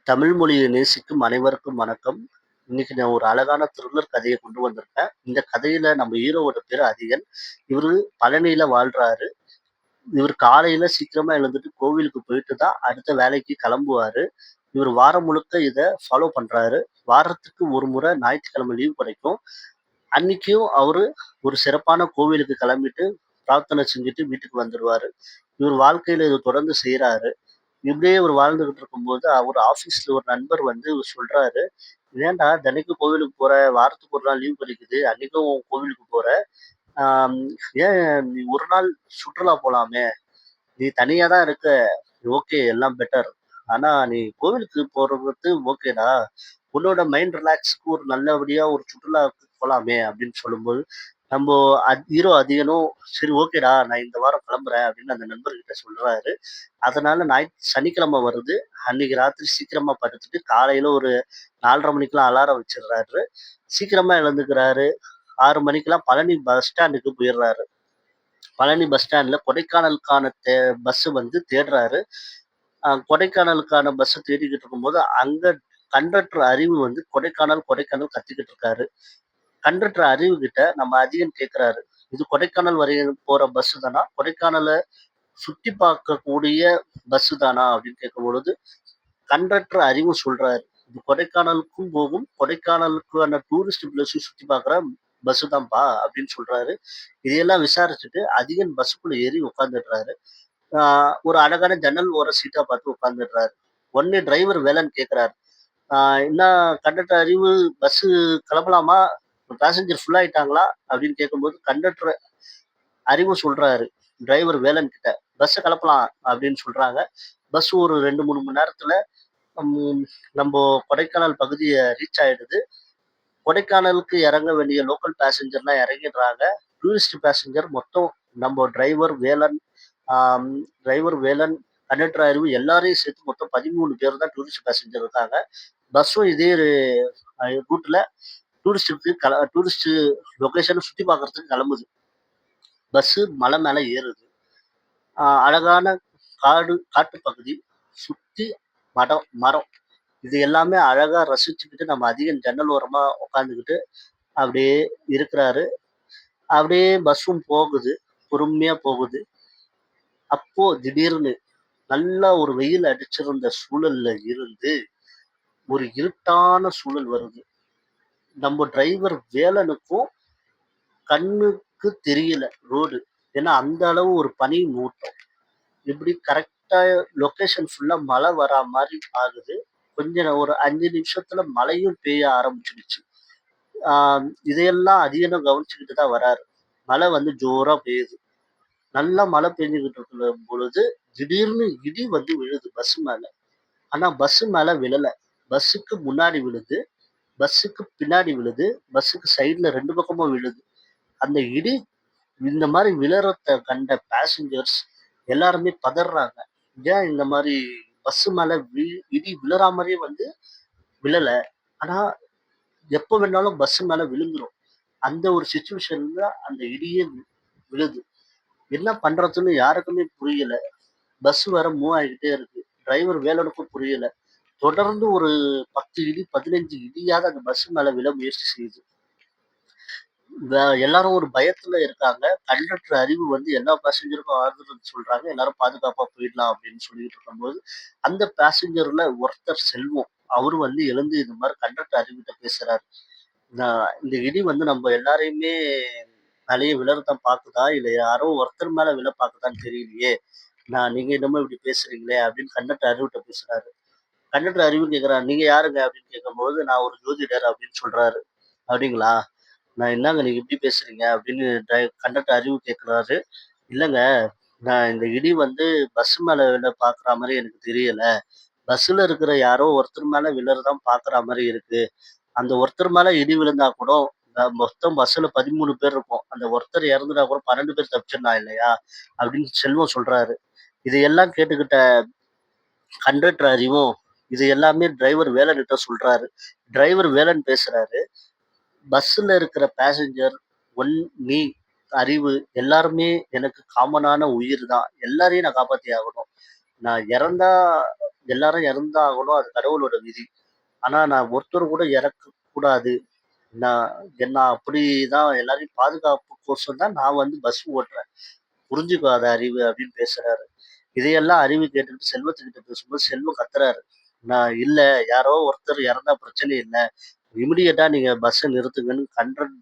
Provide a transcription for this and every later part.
தமிழ் மொழியை நேசிக்கும் அனைவருக்கும் வணக்கம். இன்னைக்கு நான் ஒரு அழகான த்ரில்லர் கதைய கொண்டு வந்திருக்கேன். இந்த கதையில நம்ம ஹீரோவோட பேரு அதியன். இவரு பழனியில வாழ்றாரு. இவரு காலையில சீக்கிரமா எழுந்துட்டு கோவிலுக்கு போயிட்டு தான் அடுத்த வேலைக்கு கிளம்புவாரு. இவரு வாரம் முழுக்க இத ஃபாலோ பண்றாரு. வாரத்துக்கு ஒரு முறை ஞாயிற்றுக்கிழமை லீவ் கிடைக்கும். அன்னைக்கும் அவரு ஒரு சிறப்பான கோவிலுக்கு கிளம்பிட்டு, பிரார்த்தனை செஞ்சுட்டு வீட்டுக்கு வந்துருவாரு. இவர் வாழ்க்கையில இத தொடர்ந்து செய்றாரு. இப்படியே இவரு வாழ்ந்துகிட்டு இருக்கும்போது, அவரு ஆஃபீஸ்ல ஒரு நண்பர் வந்து சொல்றாரு, "ஏன்டா தினைக்கும் கோவிலுக்கு போற? வாரத்துக்கு ஒரு நாள் லீவ் கிடைக்குது. அன்னைக்கும் கோவிலுக்கு போற. ஆம், ஏன் நீ ஒரு நாள் சுற்றுலா போலாமே! நீ தனியா தான் இருக்க. ஓகே எல்லாம் பெட்டர். ஆனா நீ கோவிலுக்கு போறது ஓகேடா. உன்னோட மைண்ட் ரிலாக்ஸ்க்கு ஒரு நல்லபடியா ஒரு சுற்றுலாவுக்கு போலாமே!" அப்படின்னு சொல்லும்போது, நம்போ ஹீரோ அதிகனும், "சரி ஓகேடா, நான் இந்த வாரம் கிளம்புறேன்" அப்படின்னு அந்த நண்பர்கிட்ட சொல்றாரு. அதனால சனிக்கிழமை வருது. அன்னைக்கு ராத்திரி சீக்கிரமா படுத்துட்டு, காலையில ஒரு 4:30 மணிக்கெல்லாம் அலாரம் வச்சுடுறாரு. சீக்கிரமா எழுந்துக்கிறாரு. 6 மணிக்கெல்லாம் பழனி பஸ் ஸ்டாண்டுக்கு போயிடுறாரு. பழனி பஸ் ஸ்டாண்ட்ல கொடைக்கானலுக்கான பஸ் வந்து தேடுறாரு. கொடைக்கானலுக்கான பஸ்ஸ தேடிக்கிட்டு இருக்கும்போது, அங்க கண்டக்டர் அறிவு வந்து கொடைக்கானல், கொடைக்கானல் கத்திக்கிட்டு இருக்காரு. கண்டக்டர் அறிவு கிட்ட நம்ம அதிகன் கேட்கிறாரு. "இது கொடைக்கானல் வரையும் போற பஸ் தானா? கொடைக்கானல சுத்தி பார்க்கக்கூடிய பஸ் தானா?" அப்படின்னு கேட்கும்பொழுது, கண்டக்டர் அறிவு சொல்றாரு. "இது கொடைக்கானலுக்கும் போகும். கொடைக்கானலுக்கான டூரிஸ்ட் பிளேஸையும் சுத்தி பார்க்குற பஸ் தான்ப்பா" அப்படின்னு சொல்றாரு. இதையெல்லாம் விசாரிச்சுட்டு அதிகன் பஸ்ஸுக்குள்ள ஏறி உட்கார்ந்துடுறாரு. ஆ ஒரு அழகான ஜன்னல் ஓர சீட்டா பார்த்து உட்கார்ந்துடுறாரு. உடனே டிரைவர் வேலன் கேட்கிறாரு. "ஆ என்ன கண்டக்டர் அறிவு, பஸ்ஸு கிளம்பலாமா? பேசஞ்சர் ஃபுல் ஆயிட்டாங்களா?" அப்படின்னு கேட்கும்போது, கண்டக்டர் அறிவு சொல்றாரு டிரைவர் வேலன் கிட்ட, "பஸ்ஸ கிளப்பலாம்" அப்படின்னு சொல்றாங்க. பஸ் ஒரு 2, 3 மணி நேரத்துல ம் நம்போ கொடைக்கானல் பகுதிய ரீச் ஆயிடுது. கொடைக்கானலுக்கு இறங்க வேண்டிய லோக்கல் பேசஞ்சர்லாம் இறங்கிடுறாங்க. டூரிஸ்ட் பேசஞ்சர் மொத்தம் நம்ம ஆம் டிரைவர் வேலன், கண்டக்டர் அறிவு எல்லாரையும் சேர்த்து மொத்தம் 13 பேர் தான் டூரிஸ்ட் பேசஞ்சர் இருக்காங்க. பஸ்ஸும் இதே ரூட்ல டூரிஸ்ட் லொகேஷன சுத்தி பார்க்கறதுக்கு கிளம்புது. பஸ்ஸு மலை மேல ஏறுது. அழகான காட்டுப் பகுதி. சுத்தி மரம். இது எல்லாமே அழகா ரசிச்சுக்கிட்டு நம்ம அதிகம் ஜன்னல் ஓரமா உட்காந்துக்கிட்டு அப்படியே இருக்கிறாரு. அப்படியே பஸ்ஸும் போகுது. பொறுமையா போகுது. அப்போ திடீர்னு நல்லா ஒரு வெயில் அடிச்சிருந்த சூழல்ல இருந்து ஒரு இருட்டான சூழல் வருது. நம்ம டிரைவர் வேலனுக்கும் கண்ணுக்கு தெரியல ரோடு. ஏன்னா அந்த அளவு ஒரு பனி மூட்டம். இப்படி கரெக்ட்டா லொகேஷன் ஃபுல்லா மழை வரா மாரி ஆகுது. ஒரு 5 நிமிஷத்துல மழையும் பெய்ய ஆரம்பிச்சுடுச்சு. ஆ இதையெல்லாம் அதிகமா கவனிச்சுக்கிட்டு தான் வராரு. மழை வந்து ஜோரா பெய்யுது. நல்லா மழை பெஞ்சுகிட்டு இருக்கிற பொழுது, திடீர்னு இடி வந்து விழுது பஸ் மேல. ஆனா பஸ் மேல விழல. பஸ்ஸுக்கு முன்னாடி விழுது, பஸ்ஸுக்கு பின்னாடி விழுது, பஸ்ஸுக்கு சைடுல 2 பக்கமும் விழுது. அந்த இடி இந்த மாரி விழறத கண்ட பேசஞ்சர்ஸ் எல்லாருமே பதர்றாங்க. ஏன் இந்த மாரி பஸ் மேல இடி விழறா மாரியே வந்து விழல. ஆனா எப்ப வேணாலும் பஸ் மேல விழுந்துரும். அந்த ஒரு சிச்சுவேஷன்ல அந்த இடியே விழுது. என்ன பண்றதுன்னு யாருக்குமே புரியல. பஸ் வேற மூவ் ஆகிக்கிட்டே இருக்கு. டிரைவர் வேலனுக்கும் புரியல. தொடர்ந்து ஒரு 10 இடி, 15 இடியாவது அந்த பஸ் மேல விழ முயற்சி செய்யுது. எல்லாரும் ஒரு பயத்துல இருக்காங்க. கண்டக்டர் அறிவு வந்து எல்லா பேசஞ்சருக்கும் ஆறுதல் சொல்றாங்க. எல்லாரும் பாதுகாப்பா போயிடலாம் அப்படின்னு சொல்லிட்டு இருக்கும்போது, அந்த பேசஞ்சர்ல ஒருத்தர் செல்வம். அவரு வந்து எழுந்து இந்த மாரி கண்டக்டர் அறிவுட்ட பேசுறாரு. இந்த இடி வந்து நம்ம எல்லாரையுமே மேலயே விழறதான் பாக்குதா? இல்ல யாரோ ஒருத்தர் மேல விழ பாக்குதான்னு தெரியலையே! நீங்க என்னமோ இப்படி பேசுறீங்களே! அப்படின்னு கண்டக்டர் அறிவுட்ட பேசுறாரு. கண்டக்டர் அறிவு கேட்கிறாரு, "நீங்க யாருங்க?" அப்படின்னு கேட்கும்போது, "நான் ஒரு ஜோதிடர்" அப்படின்னு சொல்றாரு. "அப்படிங்களா? நான் என்னங்க நீங்க இப்படி பேசுறீங்க?" அப்படின்னு கண்டக்டர் அறிவு கேட்கிறாரு. "இல்லங்க, நான் இந்த இடி வந்து பஸ் மேல விழ பாக்குற மாரி எனக்கு தெரியல. பஸ்ஸுல இருக்கிற யாரோ ஒருத்தர் மேல விழறதான் பாக்குற மாரி இருக்கு. அந்த ஒருத்தர் மேல இடி விழுந்தா கூட, மொத்தம் பஸ்ஸுல 13 பேர் இருக்கோம். அந்த ஒருத்தர் இறந்துட்டா கூட 12 பேர் தப்பிச்சிடலாம் இல்லையா?" அப்படின்னு செல்வம் சொல்றாரு. இதையெல்லாம் கேட்டுக்கிட்ட கண்டக்டர் அறிவும், இது எல்லாமே டிரைவர் வேலன்கிட்ட சொல்றாரு. டிரைவர் வேலன் பேசுறாரு. "பஸ்ஸுல இருக்கிற பேசஞ்சர், ஒன் நீ, அறிவு எல்லாருமே எனக்கு காமனான உயிர் தான். எல்லாரையும் நான் காப்பாத்தி ஆகணும். நான் இறந்தா எல்லாரும் இறந்துதான் ஆகணும். அது கடவுளோட விதி. ஆனா நான் ஒருத்தர் கூட இறக்கக்கூடாது. நான் நான் அப்படிதான் எல்லாரையும் பாதுகாப்புக்கோசரம் தான் நான் வந்து பஸ் ஓட்டுறேன். புரிஞ்சுக்காத அறிவு அப்படின்னு பேசுறாரு. இதையெல்லாம் அறிவு கேட்டுட்டு செல்வத்துக்கிட்ட பேசும்போது செல்வம் கத்துறாரு. நான் இல்ல யாரோ ஒருத்தர் இறந்தா பிரச்சனை இல்ல. இமிடியேட்டா நீங்க பஸ்ஸ நிறுத்துங்கன்னு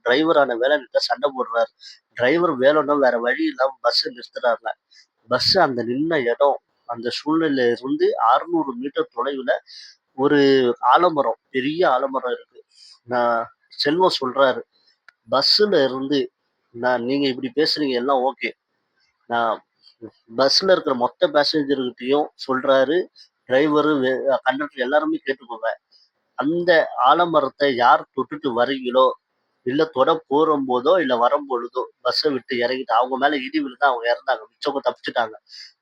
டிரைவரான வேலன்கிட்ட சண்டை போடுறாரு. டிரைவர் வேணும்னா வேற வழி இல்லாம பஸ்ஸ நிறுத்துறாருங்க. பஸ் அந்த நின்ன இடம், அந்த சூழ்நிலையில இருந்து 600 மீட்டர் தொலைவுல ஒரு ஆலமரம், பெரிய ஆலமரம் இருக்கு. நான் செல்வம் சொல்றாரு, "பஸ்ஸுல இருந்து நீங்க இப்படி பேசுறீங்க எல்லாம் ஓகே. நான் பஸ்ல இருக்கிற மொத்த பேசஞ்சர்கிட்டயும் சொல்றாரு, டிரைவரு, கண்டக்டர் எல்லாருமே கேட்டுக்கோங்க. அந்த ஆலமரத்த யார் தொட்டுட்டு வரீங்களோ, இல்ல தொட போறம்போதோ, இல்ல வரம்பொழுதோ பஸ்ஸ விட்டு இறங்கிட்டு அவங்க மேல இடி விழுந்து அவங்க இறந்தாங்க. மிச்சவங்க தப்பிச்சுட்டாங்க.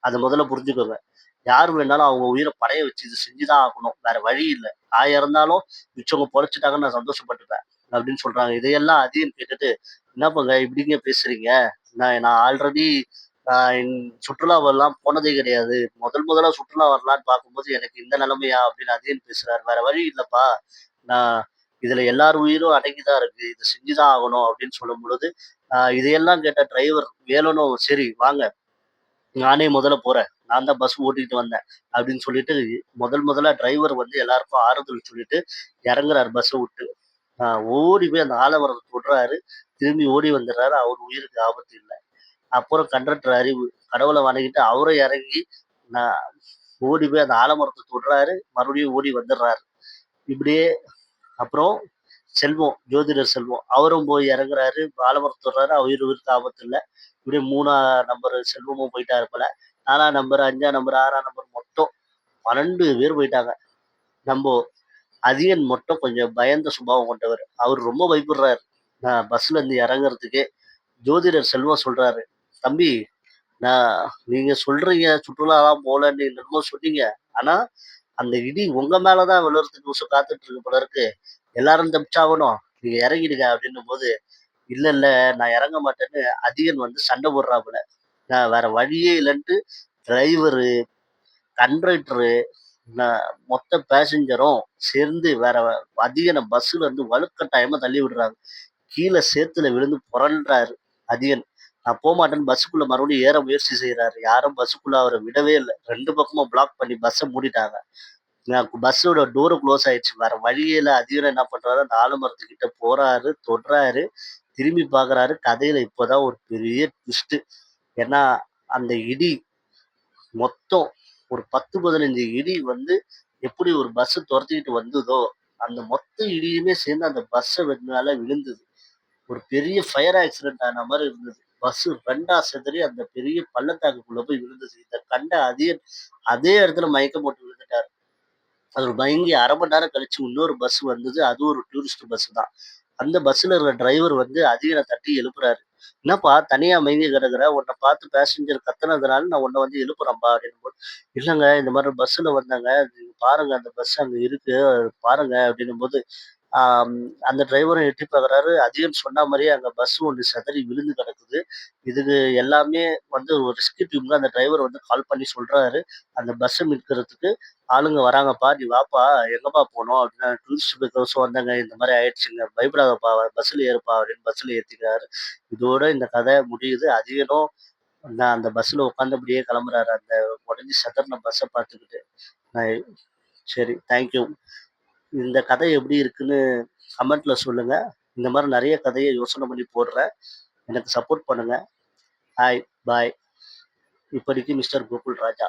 அத முதல்ல புரிஞ்சுக்கோங்க. யார் வேணாலும் அவங்க உயிர பணயம் வச்சு இது செஞ்சு தான் ஆகணும். வேற வழி இல்ல. நான் இறந்தாலும் மிச்சவங்க பொழச்சுட்டாங்கன்னு நான் சந்தோஷப்பட்டுப்பேன்." அப்படின்னு சொல்றாங்க. இதையெல்லாம் அதியன் கேட்டுட்டு, "என்னப்பங்க இப்படிங்க பேசுறீங்க? நான் ஆல்ரெடி இன் சுற்றுலாவெல்லாம் போனதே கிடையாது. முதலா சுற்றுலா வரலான்னு பார்க்கும்போது எனக்கு இந்த நிலைமையா?" அப்படின்னு அதியன் பேசுறாரு. "வேற வழி இல்லப்பா. நான் இதுல எல்லார் உயிரும் அடங்கி தான் இருக்கு. இத செஞ்சு தான் ஆகணும்." அப்படின்னு சொல்லும்பொழுது, இதையெல்லாம் கேட்ட டிரைவர் வேலுனும், "சரி வாங்க. நானே முதல்ல போறேன். நான் தான் பஸ் ஓட்டிட்டு வந்தேன்." அப்படின்னு சொல்லிட்டு முதலா டிரைவர் வந்து எல்லாருக்கும் ஆறுதல் சொல்லிட்டு இறங்குறாரு பஸ்ஸ விட்டு. அ ஓடி போய் அந்த ஆலமரத்த தொடுறாரு. திரும்பி ஓடி வந்துடுறாரு. அவர் உயிருக்கு ஆபத்து இல்ல. அப்புறம் கண்டக்டர் அறிவு. கடவுள வணங்கிட்டு அவரும் இறங்கி நான் ஓடி போய் அந்த ஆலமரத்த தொடுறாரு. மறுபடியும் ஓடி வந்துடுறாரு. இப்படியே அப்புறம் ஜோதிடர் செல்வம். அவரும் போய் இறங்குறாரு. ஆலமரத்த தொடுறாரு. உயிருக்கு ஆபத்து இல்ல. இப்படியே 3 நம்பர் செல்வமும் போயிட்டாரு போல. 4ஆம் நம்பர், 5ஆம் நம்பர், 6ஆம் நம்பர் மொத்தம் 12 பேர் போயிட்டாங்க. நம்போ அதியன் மட்டும் கொஞ்சம் பயந்த சுபாவம் கொண்டவர். அவரு ரொம்ப பயப்படுறாரு. பஸ்ல இருந்து இறங்குறதுக்கே. ஜோதிடர் செல்வம் சொல்றாரு, "தம்பி, நான் நீங்க சொல்றீங்க சுற்றுலாலாம் போலன்னு என்னென்னமோ சொன்னீங்க. ஆனா, அந்த இடி உங்க மேல தான் விழுறதுக்கு உசு காத்துட்டு இருக்கு போல இருக்கு. எல்லாரும் தப்பிச்சாகணும். நீங்க இறங்கிடுங்க." அப்படின்னும்போது, "இல்ல, இல்ல நான் இறங்க மாட்டேன்னு" அதியன் வந்து சண்டை போடுறாப்புல. வேற வழியே இல்லன்ட்டு டிரைவரு, கண்டக்டரு, மொத்த பேசஞ்சரும் சேர்ந்து வேற அதியன பஸ்ஸுல இருந்து வலுக்கட்டாயமா தள்ளி விடுறாங்க. கீழ சேத்துல விழுந்து புரள்றாரு அதியன். நான் போமாட்டேன்னு பஸ்ஸுக்குள்ள மறுபடியும் ஏற முயற்சி செய்றாரு. யாரும் பஸ்ஸுக்குள்ள அவர விடவே இல்ல. 2 பக்கமும் பிளாக் பண்ணி பஸ்ஸ மூடிட்டாங்க. பஸ்ஸோட டோரும் குளோஸ் ஆயிடுச்சு. வேற வழியே இல்ல. அதிபர் என்ன பண்றாரு, அந்த ஆலமரத்துக்கிட்ட போறாரு, தொடுறாரு, திரும்பி பார்க்குறாரு. கதையில இப்பதான் ஒரு பெரிய ட்விஸ்ட்டு. ஏன்னா, அந்த இடி மொத்தம் ஒரு 10, 15 இடி வந்து எப்படி ஒரு பஸ் தொரத்திக்கிட்டு வந்ததோ, அந்த மொத்த இடியுமே சேர்ந்து அந்த பஸ்ஸ மேல விழுந்தது. ஒரு பெரிய ஃபயர் ஆக்சிடென்ட் ஆன மாரி இருந்தது. பஸ் 2ஆ சிதறி அந்த பெரிய பள்ளத்தாக்குக்குள்ள போய் விழுந்தது. இத கண்ட அதியன் அதே இடத்துல மயக்கம் போட்டு விழுந்துட்டாரு. அது ஒரு மயங்கி 1/2 மணி நேரம் கழிச்சு இன்னொரு பஸ் வந்தது. அதுவும் ஒரு டூரிஸ்ட் பஸ் தான். அந்த பஸ்ல இருக்கிற டிரைவர் வந்து அதியன தட்டி எழுப்புறாரு. "என்னப்பா தனியா மயங்கி கிடக்குற? உன்ன பார்த்து பேசஞ்சர் கத்துனதுனால நான் உன்ன வந்து எழுப்புறேன்ப்பா" அப்படின்னும்போது, "இல்லங்க இந்த மாரி பஸ்ஸுல வந்தேங்க. நீங்க பாருங்க அந்த பஸ் அங்க இருக்கு. பாருங்க" அப்படின்னும்போது, ஆம், அந்த டிரைவரும் எட்டி பார்க்குறாரு. அதிகம் சொன்ன மாரியே அங்க பஸ் ஒண்ணு சிதறி விழுந்து கிடக்குது. இதுக்கு எல்லாமே வந்து ஒரு ரெஸ்க்யூ டீம்க்கு அந்த டிரைவர் வந்து கால் பண்ணி சொல்றாரு. "அந்த பஸ்ஸ மீட்கிறதுக்கு ஆளுங்க வராங்கப்பா. நீ வாப்பா. எங்கப்பா போணும்?" அப்படின்னா, "டூரிஸ்ட் பஸ்ஸும் வந்தேங்க. இந்த மாரி ஆயிடுச்சுங்க. பயப்படாதப்பா. பஸ்ஸுல ஏறுப்பா" அப்படின்னு பஸ்ஸுல ஏத்திக்கிறாரு. இதோட இந்த கதை முடியுது. அதிகனும் நான் அந்த பஸ்ஸுல உட்காந்தபடியே கிளம்புறாரு. அந்த உடைஞ்சு சிதறுன பஸ்ஸ பார்த்துக்கிட்டு. நான் சரி, தேங்க் யூ. இந்த கதை எப்படி இருக்குன்னு கமெண்ட்ல சொல்லுங்க. இந்த மாரி நெறைய கதைய யோசனை பண்ணி போடுறேன். எனக்கு சப்போர்ட் பண்ணுங்க. ஹாய், பாய். இப்படிக்கு மிஸ்டர் கோகுல் ராஜா.